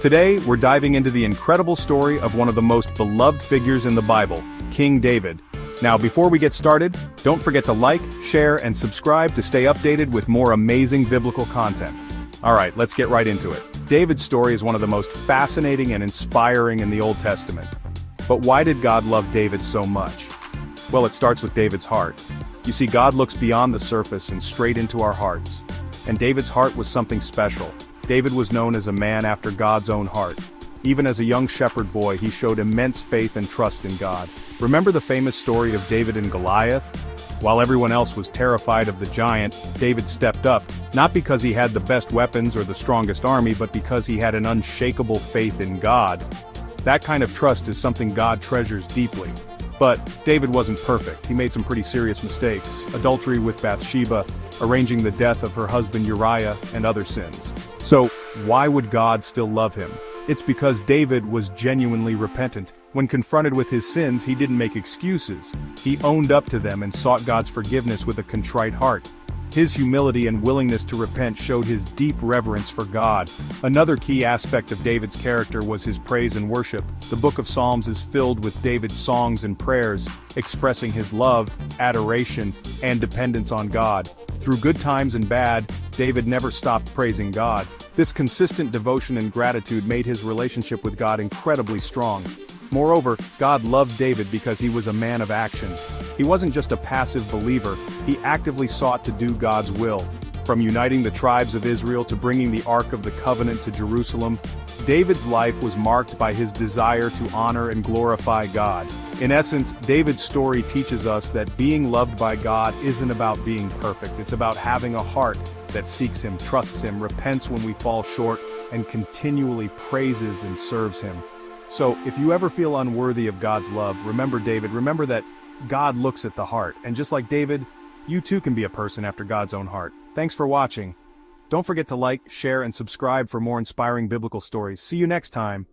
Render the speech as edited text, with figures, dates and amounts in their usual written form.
Today, we're diving into the incredible story of one of the most beloved figures in the Bible, King David. Now, before we get started, don't forget to like, share, and subscribe to stay updated with more amazing biblical content. Alright, let's get right into it. David's story is one of the most fascinating and inspiring in the Old Testament. But why did God love David so much? Well, it starts with David's heart. You see, God looks beyond the surface and straight into our hearts. And David's heart was something special. David was known as a man after God's own heart. Even as a young shepherd boy, he showed immense faith and trust in God. Remember the famous story of David and Goliath? While everyone else was terrified of the giant, David stepped up, not because he had the best weapons or the strongest army, but because he had an unshakable faith in God. That kind of trust is something God treasures deeply. But David wasn't perfect. He made some pretty serious mistakes: adultery with Bathsheba, arranging the death of her husband Uriah, and other sins. So, why would God still love him? It's because David was genuinely repentant. When confronted with his sins, he didn't make excuses. He owned up to them and sought God's forgiveness with a contrite heart. His humility and willingness to repent showed his deep reverence for God. Another key aspect of David's character was his praise and worship. The book of Psalms is filled with David's songs and prayers, expressing his love, adoration, and dependence on God. Through good times and bad, David never stopped praising God. This consistent devotion and gratitude made his relationship with God incredibly strong. Moreover, God loved David because he was a man of action. He wasn't just a passive believer, he actively sought to do God's will. From uniting the tribes of Israel to bringing the Ark of the Covenant to Jerusalem, David's life was marked by his desire to honor and glorify God. In essence, David's story teaches us that being loved by God isn't about being perfect. It's about having a heart that seeks Him, trusts Him, repents when we fall short, and continually praises and serves Him. So, if you ever feel unworthy of God's love, remember David. Remember that God looks at the heart. And just like David, you too can be a person after God's own heart. Thanks for watching. Don't forget to like, share, and subscribe for more inspiring biblical stories. See you next time.